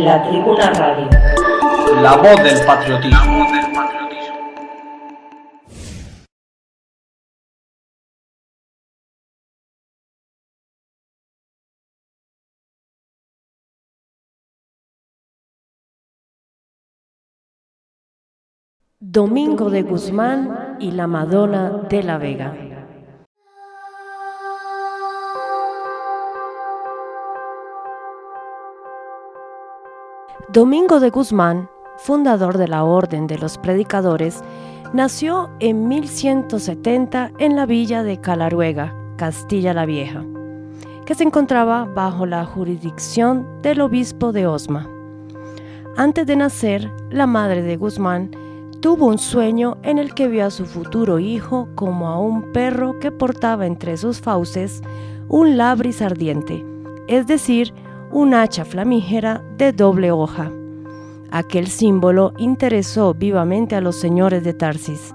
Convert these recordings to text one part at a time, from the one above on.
La Tribuna Radio. La voz del patriotismo. Domingo de Guzmán y la Madonna de la Vega. Domingo de Guzmán, fundador de la Orden de los Predicadores, nació en 1170 en la villa de Calaruega, Castilla la Vieja, que se encontraba bajo la jurisdicción del obispo de Osma. Antes de nacer, la madre de Guzmán tuvo un sueño en el que vio a su futuro hijo como a un perro que portaba entre sus fauces un labris ardiente, es decir, un hacha flamígera de doble hoja. Aquel símbolo interesó vivamente a los señores de Tarsis,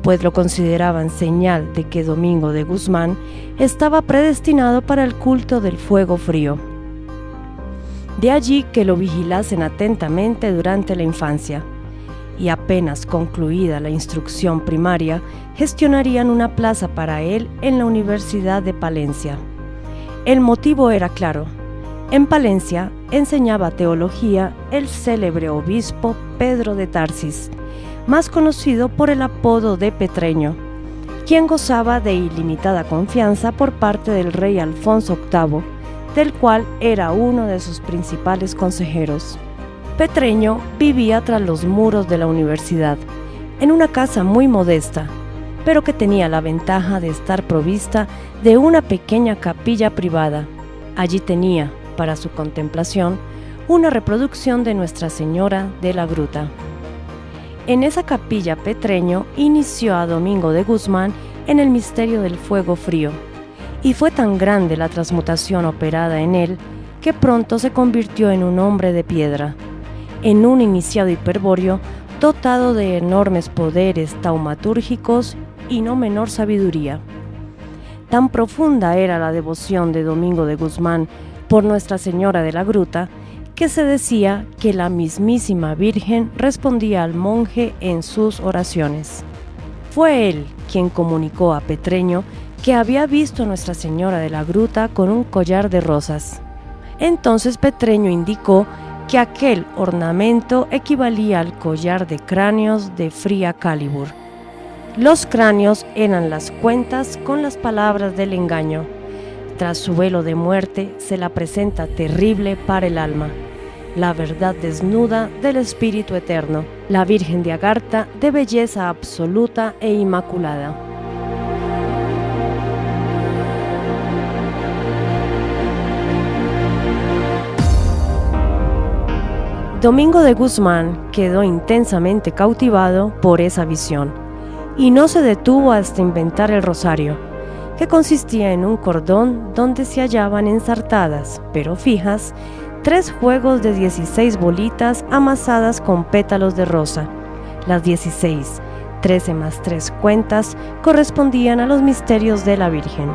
pues lo consideraban señal de que Domingo de Guzmán estaba predestinado para el culto del fuego frío. De allí que lo vigilasen atentamente durante la infancia, y apenas concluida la instrucción primaria, gestionarían una plaza para él en la Universidad de Palencia. El motivo era claro. En Palencia enseñaba teología el célebre obispo Pedro de Tarsis, más conocido por el apodo de Petreño, quien gozaba de ilimitada confianza por parte del rey Alfonso VIII, del cual era uno de sus principales consejeros. Petreño vivía tras los muros de la universidad, en una casa muy modesta, pero que tenía la ventaja de estar provista de una pequeña capilla privada. Allí tenía, para su contemplación, una reproducción de Nuestra Señora de la Gruta. En esa capilla Petreño inició a Domingo de Guzmán en el misterio del fuego frío, y fue tan grande la transmutación operada en él que pronto se convirtió en un hombre de piedra, en un iniciado hiperbóreo dotado de enormes poderes taumatúrgicos y no menor sabiduría. Tan profunda era la devoción de Domingo de Guzmán por Nuestra Señora de la Gruta, que se decía que la mismísima Virgen respondía al monje en sus oraciones. Fue él quien comunicó a Petreño que había visto a Nuestra Señora de la Gruta con un collar de rosas. Entonces Petreño indicó que aquel ornamento equivalía al collar de cráneos de Fría Calibur. Los cráneos eran las cuentas con las palabras del engaño. Tras su velo de muerte se la presenta terrible para el alma, la verdad desnuda del Espíritu Eterno, la Virgen de Agartha de belleza absoluta e inmaculada. Domingo de Guzmán quedó intensamente cautivado por esa visión y no se detuvo hasta inventar el rosario, que consistía en un cordón donde se hallaban ensartadas, pero fijas, 3 juegos de 16 bolitas amasadas con pétalos de rosa. Las 16, 13 más 3 cuentas, correspondían a los misterios de la Virgen.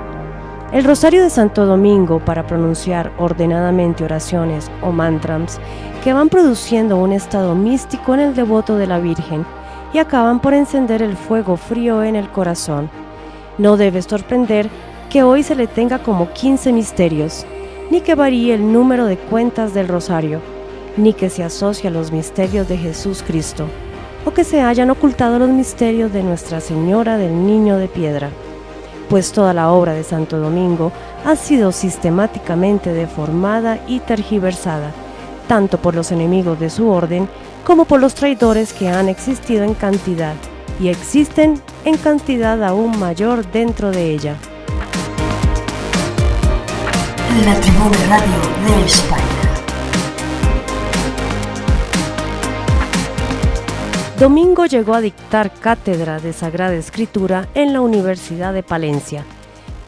El rosario de Santo Domingo, para pronunciar ordenadamente oraciones o mantras que van produciendo un estado místico en el devoto de la Virgen y acaban por encender el fuego frío en el corazón. No debe sorprender que hoy se le tenga como 15 misterios, ni que varíe el número de cuentas del rosario, ni que se asocie a los misterios de Jesús Cristo, o que se hayan ocultado los misterios de Nuestra Señora del Niño de Piedra, pues toda la obra de Santo Domingo ha sido sistemáticamente deformada y tergiversada, tanto por los enemigos de su orden como por los traidores que han existido en cantidad, y existen en cantidad aún mayor dentro de ella. La Tribuna Radio de España. Domingo llegó a dictar cátedra de Sagrada Escritura en la Universidad de Palencia,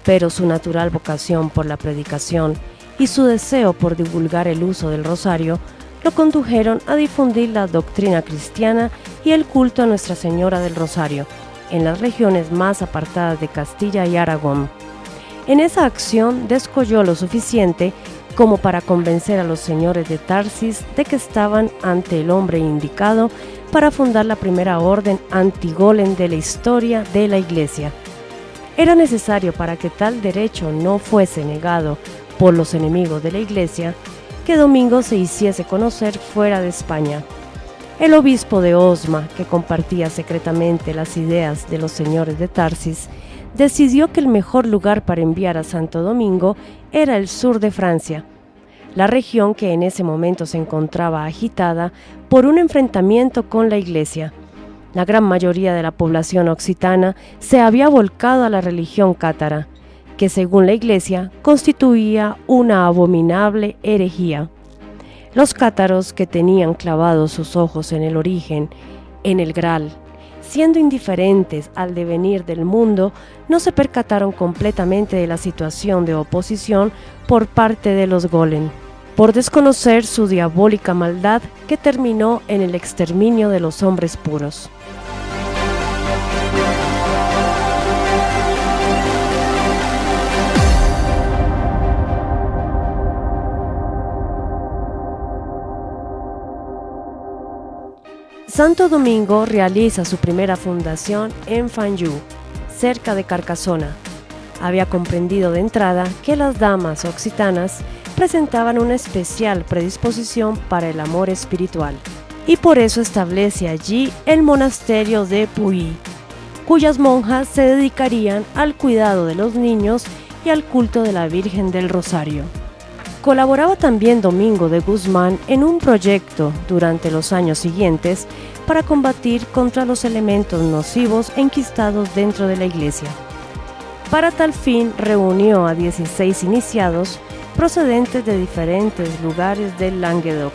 pero su natural vocación por la predicación y su deseo por divulgar el uso del rosario lo condujeron a difundir la doctrina cristiana y el culto a Nuestra Señora del Rosario en las regiones más apartadas de Castilla y Aragón. En esa acción descolló lo suficiente como para convencer a los señores de Tarsis de que estaban ante el hombre indicado para fundar la primera orden anti-golem de la historia de la Iglesia. Era necesario, para que tal derecho no fuese negado por los enemigos de la Iglesia, que Domingo se hiciese conocer fuera de España. El obispo de Osma, que compartía secretamente las ideas de los señores de Tarsis, decidió que el mejor lugar para enviar a Santo Domingo era el sur de Francia, la región que en ese momento se encontraba agitada por un enfrentamiento con la Iglesia. La gran mayoría de la población occitana se había volcado a la religión cátara, que según la Iglesia constituía una abominable herejía. Los cátaros, que tenían clavados sus ojos en el origen, en el Graal, siendo indiferentes al devenir del mundo, no se percataron completamente de la situación de oposición por parte de los golem, por desconocer su diabólica maldad que terminó en el exterminio de los hombres puros. Santo Domingo realiza su primera fundación en Fanjú, cerca de Carcasona. Había comprendido de entrada que las damas occitanas presentaban una especial predisposición para el amor espiritual, y por eso establece allí el monasterio de Puy, cuyas monjas se dedicarían al cuidado de los niños y al culto de la Virgen del Rosario. Colaboraba también Domingo de Guzmán en un proyecto durante los años siguientes para combatir contra los elementos nocivos enquistados dentro de la Iglesia. Para tal fin reunió a 16 iniciados procedentes de diferentes lugares del Languedoc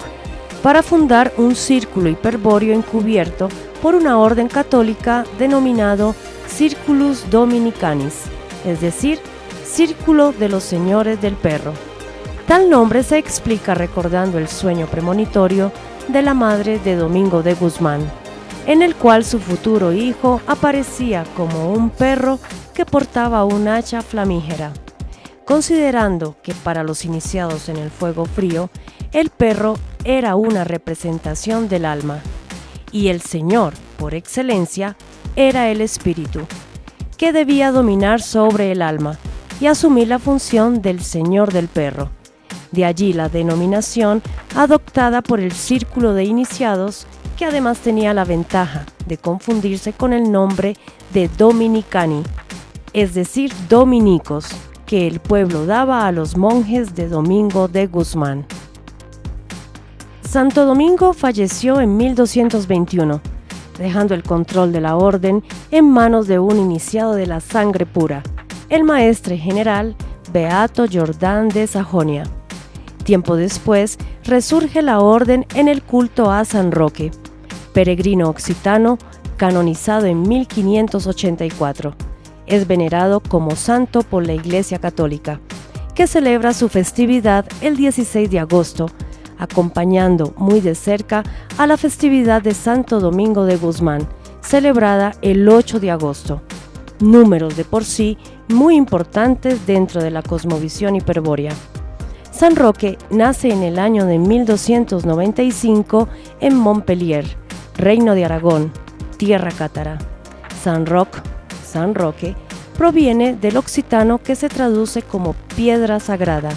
para fundar un círculo hiperbóreo encubierto por una orden católica denominado Circulus Dominicanis, es decir, Círculo de los Señores del Perro. Tal nombre se explica recordando el sueño premonitorio de la madre de Domingo de Guzmán, en el cual su futuro hijo aparecía como un perro que portaba un hacha flamígera. Considerando que para los iniciados en el fuego frío, el perro era una representación del alma, y el Señor, por excelencia, era el espíritu, que debía dominar sobre el alma y asumir la función del Señor del perro. De allí la denominación adoptada por el círculo de iniciados, que además tenía la ventaja de confundirse con el nombre de Dominicani, es decir, dominicos, que el pueblo daba a los monjes de Domingo de Guzmán. Santo Domingo falleció en 1221, dejando el control de la orden en manos de un iniciado de la sangre pura, el maestre general Beato Jordán de Sajonia. Tiempo después, resurge la orden en el culto a San Roque, peregrino occitano canonizado en 1584. Es venerado como santo por la Iglesia Católica, que celebra su festividad el 16 de agosto, acompañando muy de cerca a la festividad de Santo Domingo de Guzmán, celebrada el 8 de agosto. Números de por sí muy importantes dentro de la cosmovisión hiperbórea. San Roque nace en el año de 1295 en Montpellier, Reino de Aragón, tierra cátara. San Roque, proviene del occitano que se traduce como piedra sagrada.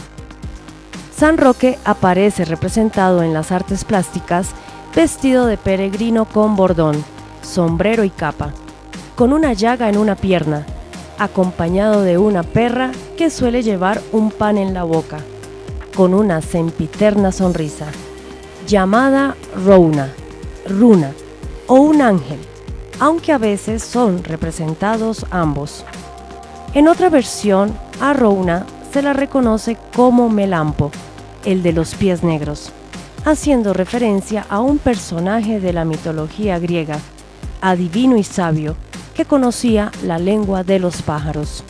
San Roque aparece representado en las artes plásticas vestido de peregrino con bordón, sombrero y capa, con una llaga en una pierna, acompañado de una perra que suele llevar un pan en la boca, con una sempiterna sonrisa, llamada Runa o un ángel, aunque a veces son representados ambos. En otra versión, a Runa se la reconoce como Melampo, el de los pies negros, haciendo referencia a un personaje de la mitología griega, adivino y sabio, que conocía la lengua de los pájaros.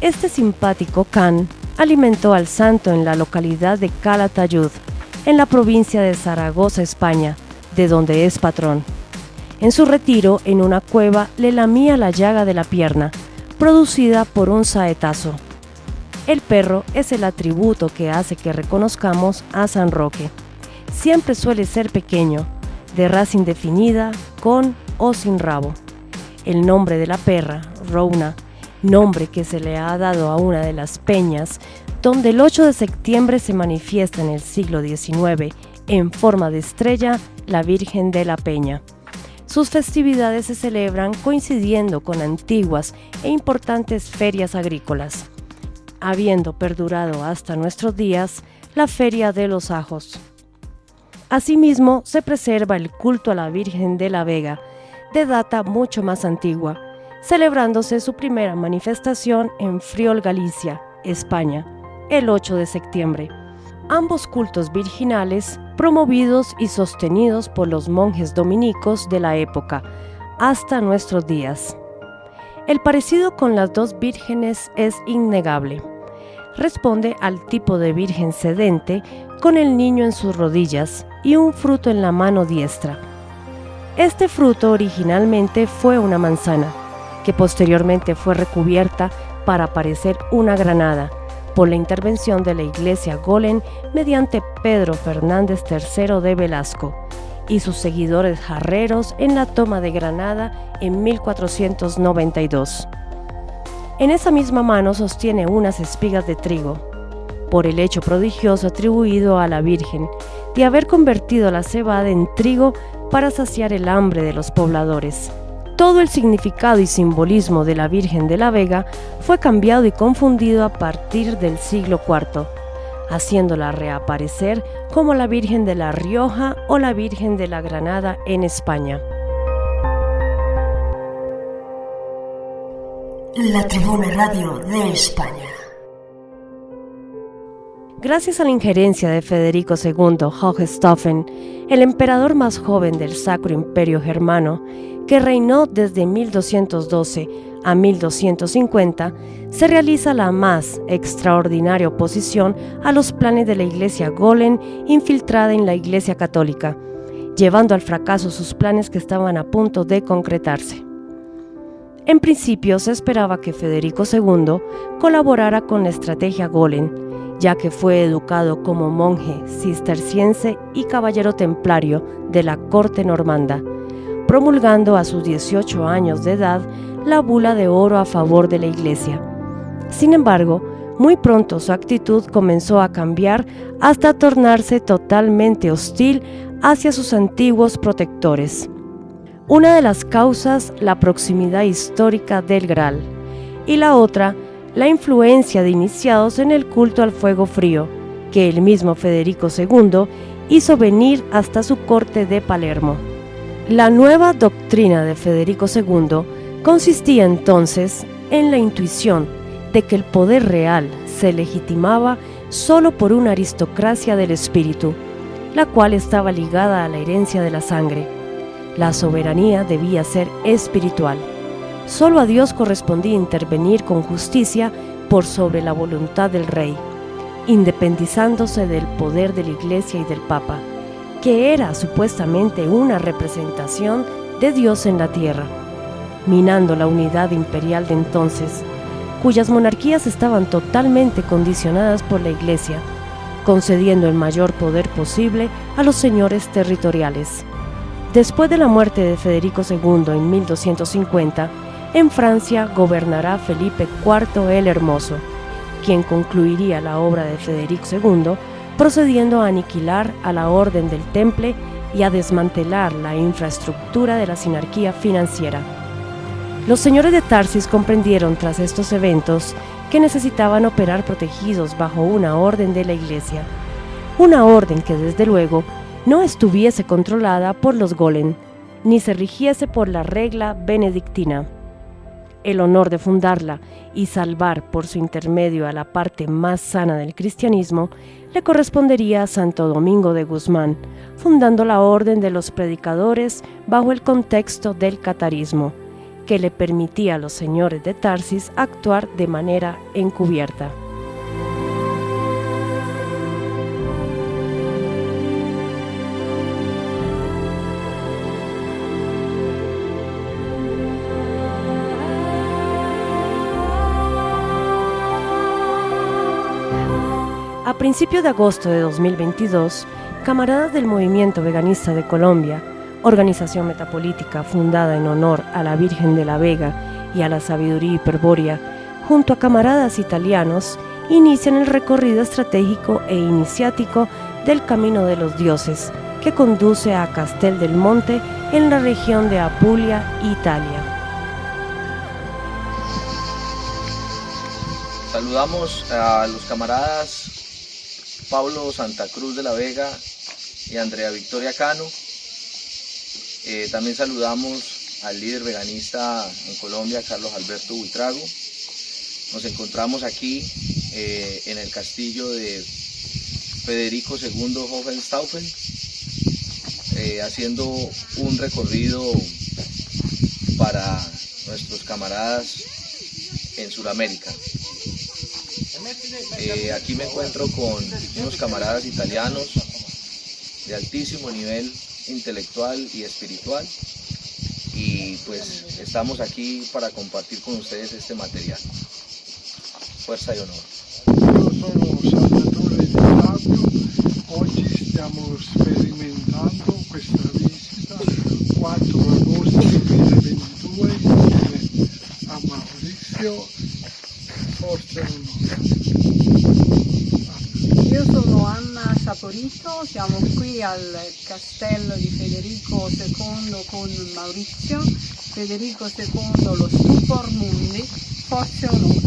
Este simpático can alimentó al santo en la localidad de Calatayud, en la provincia de Zaragoza, España, de donde es patrón. En su retiro, en una cueva, le lamía la llaga de la pierna, producida por un saetazo. El perro es el atributo que hace que reconozcamos a San Roque. Siempre suele ser pequeño, de raza indefinida, con o sin rabo. El nombre de la perra, Rouna, nombre que se le ha dado a una de las peñas, donde el 8 de septiembre se manifiesta en el siglo XIX, en forma de estrella, la Virgen de la Peña. Sus festividades se celebran coincidiendo con antiguas e importantes ferias agrícolas, habiendo perdurado hasta nuestros días la Feria de los Ajos. Asimismo, se preserva el culto a la Virgen de la Vega, de data mucho más antigua, celebrándose su primera manifestación en Friol, Galicia, España, el 8 de septiembre. Ambos cultos virginales, promovidos y sostenidos por los monjes dominicos de la época, hasta nuestros días. El parecido con las dos vírgenes es innegable. Responde al tipo de virgen sedente, con el niño en sus rodillas y un fruto en la mano diestra. Este fruto originalmente fue una manzana, que posteriormente fue recubierta para parecer una granada, por la intervención de la iglesia Golem mediante Pedro Fernández III de Velasco y sus seguidores jarreros en la toma de Granada en 1492. En esa misma mano sostiene unas espigas de trigo, por el hecho prodigioso atribuido a la Virgen de haber convertido la cebada en trigo para saciar el hambre de los pobladores. Todo el significado y simbolismo de la Virgen de la Vega fue cambiado y confundido a partir del siglo IV, haciéndola reaparecer como la Virgen de La Rioja o la Virgen de la Granada en España. La Tribuna Radio de España. Gracias a la injerencia de Federico II Hohenstaufen, el emperador más joven del Sacro Imperio Germano, que reinó desde 1212 a 1250, se realiza la más extraordinaria oposición a los planes de la Iglesia Golem infiltrada en la Iglesia Católica, llevando al fracaso sus planes que estaban a punto de concretarse. En principio se esperaba que Federico II colaborara con la estrategia Golem, ya que fue educado como monje cisterciense y caballero templario de la corte normanda, promulgando a sus 18 años de edad la bula de oro a favor de la Iglesia. Sin embargo, muy pronto su actitud comenzó a cambiar hasta tornarse totalmente hostil hacia sus antiguos protectores. Una de las causas, la proximidad histórica del Graal, y la otra, la influencia de iniciados en el culto al fuego frío, que el mismo Federico II hizo venir hasta su corte de Palermo. La nueva doctrina de Federico II consistía entonces en la intuición de que el poder real se legitimaba solo por una aristocracia del espíritu, la cual estaba ligada a la herencia de la sangre. La soberanía debía ser espiritual. Solo a Dios correspondía intervenir con justicia por sobre la voluntad del rey, independizándose del poder de la Iglesia y del Papa, que era supuestamente una representación de Dios en la tierra, minando la unidad imperial de entonces, cuyas monarquías estaban totalmente condicionadas por la Iglesia, concediendo el mayor poder posible a los señores territoriales. Después de la muerte de Federico II en 1250, en Francia gobernará Felipe IV el Hermoso, quien concluiría la obra de Federico II, procediendo a aniquilar a la Orden del Temple y a desmantelar la infraestructura de la sinarquía financiera. Los señores de Tarsis comprendieron tras estos eventos que necesitaban operar protegidos bajo una orden de la Iglesia, una orden que desde luego no estuviese controlada por los Golem, ni se rigiese por la regla benedictina. El honor de fundarla y salvar por su intermedio a la parte más sana del cristianismo le correspondería a Santo Domingo de Guzmán, fundando la Orden de los Predicadores bajo el contexto del catarismo, que le permitía a los señores de Tarsis actuar de manera encubierta. A principios de agosto de 2022, camaradas del Movimiento Veganista de Colombia, organización metapolítica fundada en honor a la Virgen de la Vega y a la sabiduría hiperbórea, junto a camaradas italianos, inician el recorrido estratégico e iniciático del Camino de los Dioses, que conduce a Castel del Monte en la región de Apulia, Italia. Saludamos a los camaradas Pablo Santa Cruz de la Vega y Andrea Victoria Cano. También saludamos al líder veganista en Colombia, Carlos Alberto Buitrago. Nos encontramos aquí en el castillo de Federico II Hohenstaufen, haciendo un recorrido para nuestros camaradas en Sudamérica. Aquí me encuentro con unos camaradas italianos de altísimo nivel intelectual y espiritual, y pues estamos aquí para compartir con ustedes este material. Fuerza y honor. Io sono Salvatore Di Fabio, oggi stiamo sperimentando questa visita 4 agosto 2022 insieme a Maurizio. Forza e onore. Io sono Anna Saporito, siamo qui al castello di Federico II con Maurizio. Federico II, lo Stupor Mundi, forza e onore.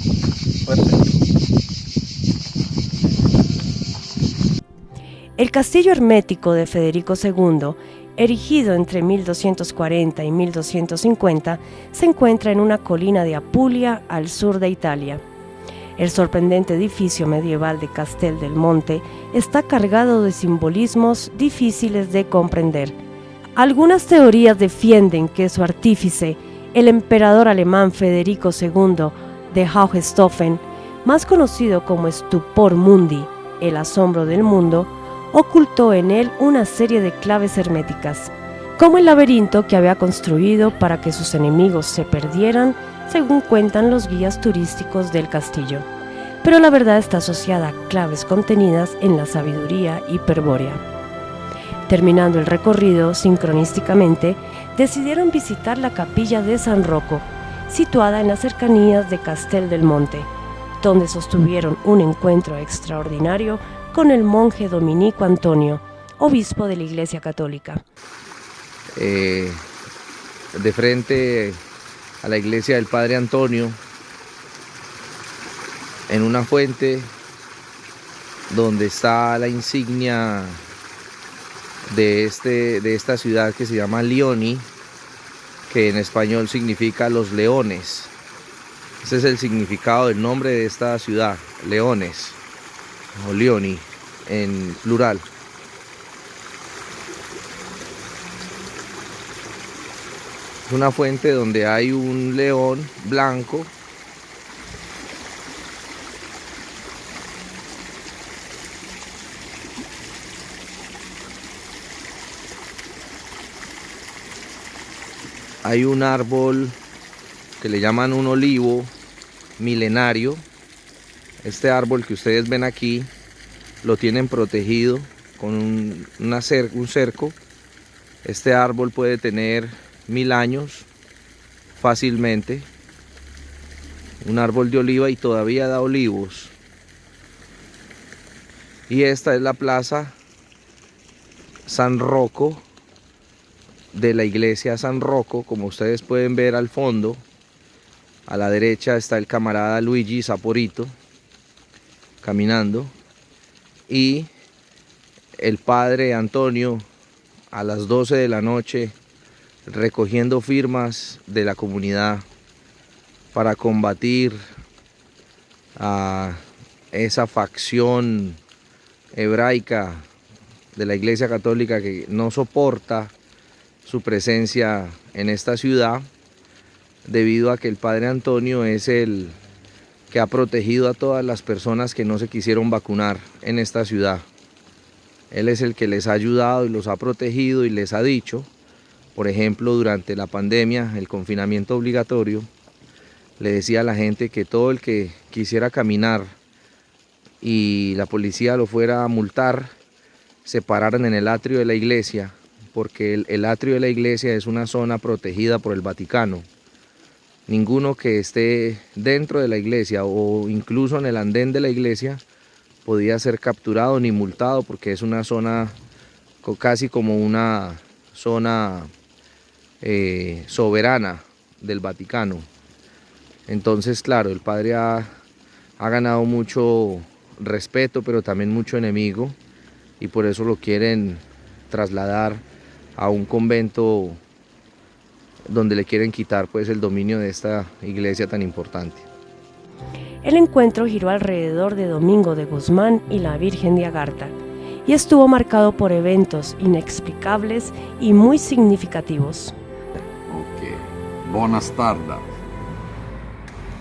El castillo hermético de Federico II, erigido entre 1240 y 1250, se encuentra en una colina de Apulia, al sur de Italia. El sorprendente edificio medieval de Castel del Monte está cargado de simbolismos difíciles de comprender. Algunas teorías defienden que su artífice, el emperador alemán Federico II de Hohenstaufen, más conocido como Stupor Mundi, el asombro del mundo, ocultó en él una serie de claves herméticas, como el laberinto que había construido para que sus enemigos se perdieran, según cuentan los guías turísticos del castillo. Pero la verdad está asociada a claves contenidas en la sabiduría hiperbórea. Terminando el recorrido sincronísticamente, decidieron visitar la capilla de San Rocco, situada en las cercanías de Castel del Monte, donde sostuvieron un encuentro extraordinario con el monje dominico Antonio, obispo de la Iglesia Católica. De frente a la iglesia del Padre Antonio, en una fuente donde está la insignia de esta ciudad que se llama Lioni, que en español significa los leones. Ese es el significado del nombre de esta ciudad, Leones, o Lioni en plural. Es una fuente donde hay un león blanco hay un árbol que le llaman un olivo milenario. Este árbol que ustedes ven aquí lo tienen protegido con un cerco. Este árbol puede tener 1000 años fácilmente. Un árbol de oliva y todavía da olivos. Y esta es la plaza San Rocco, de la iglesia San Rocco. Como ustedes pueden ver al fondo, a la derecha está el camarada Luigi Saporito caminando, y el padre Antonio a las 12 de la noche recogiendo firmas de la comunidad para combatir a esa facción hebraica de la Iglesia Católica que no soporta su presencia en esta ciudad, debido a que el padre Antonio es el que ha protegido a todas las personas que no se quisieron vacunar en esta ciudad. Él es el que les ha ayudado y los ha protegido y les ha dicho, por ejemplo, durante la pandemia, el confinamiento obligatorio, le decía a la gente que todo el que quisiera caminar y la policía lo fuera a multar, se pararan en el atrio de la iglesia, porque el atrio de la iglesia es una zona protegida por el Vaticano. Ninguno que esté dentro de la iglesia o incluso en el andén de la iglesia podía ser capturado ni multado, porque es una zona casi como una zona soberana del Vaticano. Entonces, claro, el padre ha ganado mucho respeto, pero también mucho enemigo, y por eso lo quieren trasladar a un convento donde le quieren quitar pues el dominio de esta iglesia tan importante. El encuentro giró alrededor de Domingo de Guzmán y la Virgen de Agartha y estuvo marcado por eventos inexplicables y muy significativos. Ok, buonas tardes.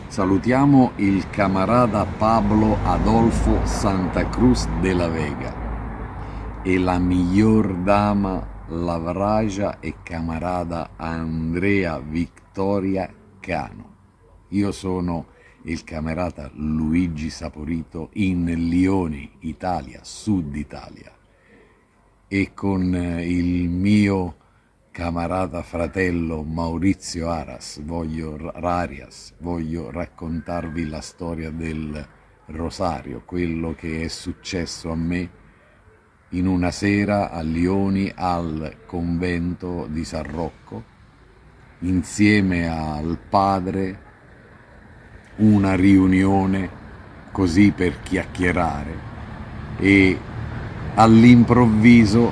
Salutiamo il camarada Pablo Adolfo Santa Cruz de la Vega e la miglior dama Lavragia e camarada Andrea Victoria Cano. Io sono il camarada Luigi Saporito in Lioni, Italia, Sud Italia, e con il mio camarada fratello Maurizio Arias voglio raccontarvi la storia del rosario, quello che è successo a me in una sera a Lioni al convento di San Rocco, insieme al padre, una riunione così per chiacchierare, e all'improvviso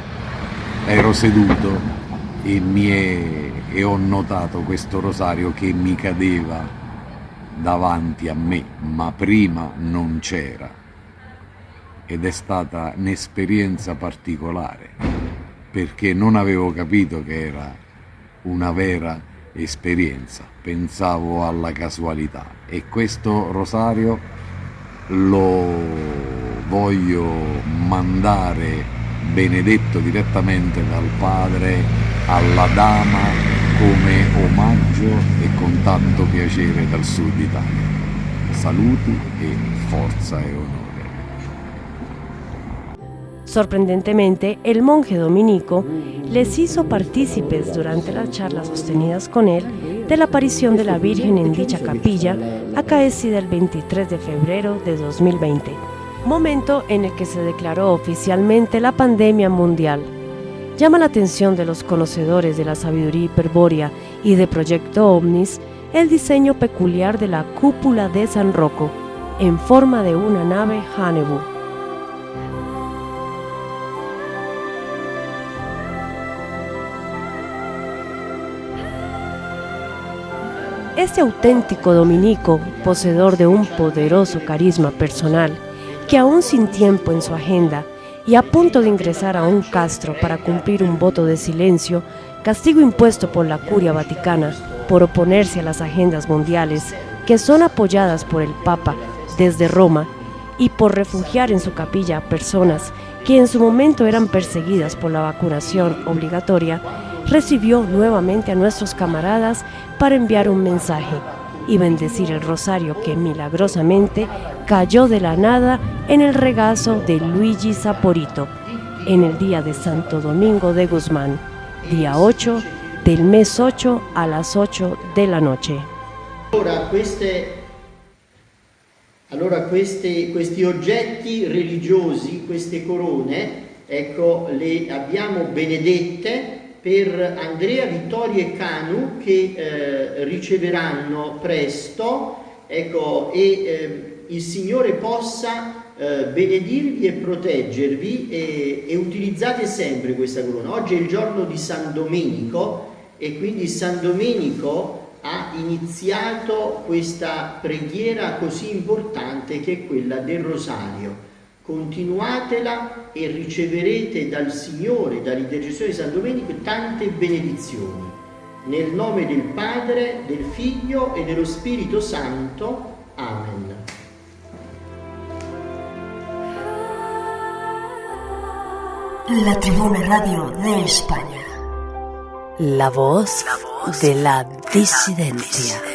ero seduto e ho notato questo rosario che mi cadeva davanti a me, ma prima non c'era. Ed è stata un'esperienza particolare, perché non avevo capito che era una vera esperienza, pensavo alla casualità, e questo rosario lo voglio mandare benedetto direttamente dal padre alla dama come omaggio e con tanto piacere dal Sud Italia. Saluti e forza e onore. Sorprendentemente, el monje dominico les hizo partícipes durante las charlas sostenidas con él de la aparición de la Virgen en dicha capilla, acaecida el 23 de febrero de 2020, momento en el que se declaró oficialmente la pandemia mundial. Llama la atención de los conocedores de la sabiduría hiperbórea y de Proyecto Omnis el diseño peculiar de la cúpula de San Rocco, en forma de una nave Hanebu. Este auténtico dominico, poseedor de un poderoso carisma personal, que aún sin tiempo en su agenda y a punto de ingresar a un castro para cumplir un voto de silencio, castigo impuesto por la Curia Vaticana por oponerse a las agendas mundiales que son apoyadas por el Papa desde Roma, y por refugiar en su capilla a personas que en su momento eran perseguidas por la vacunación obligatoria, recibió nuevamente a nuestros camaradas para enviar un mensaje y bendecir el rosario que milagrosamente cayó de la nada en el regazo de Luigi Saporito en el día de Santo Domingo de Guzmán, día 8 del mes 8 a las 8 de la noche. Questi oggetti religiosi, queste corone, ecco, le abbiamo benedette per Andrea, Vittoria e Canu, che riceveranno presto, ecco, e il Signore possa benedirvi e proteggervi, e utilizzate sempre questa corona. Oggi è il giorno di San Domenico, e quindi San Domenico ha iniziato questa preghiera così importante che è quella del rosario. Continuatela e riceverete dal Signore, dall'intercessione di San Domenico, tante benedizioni. Nel nome del Padre, del Figlio e dello Spirito Santo. Amen. La Tribuna Radio de España. La voz de la disidencia.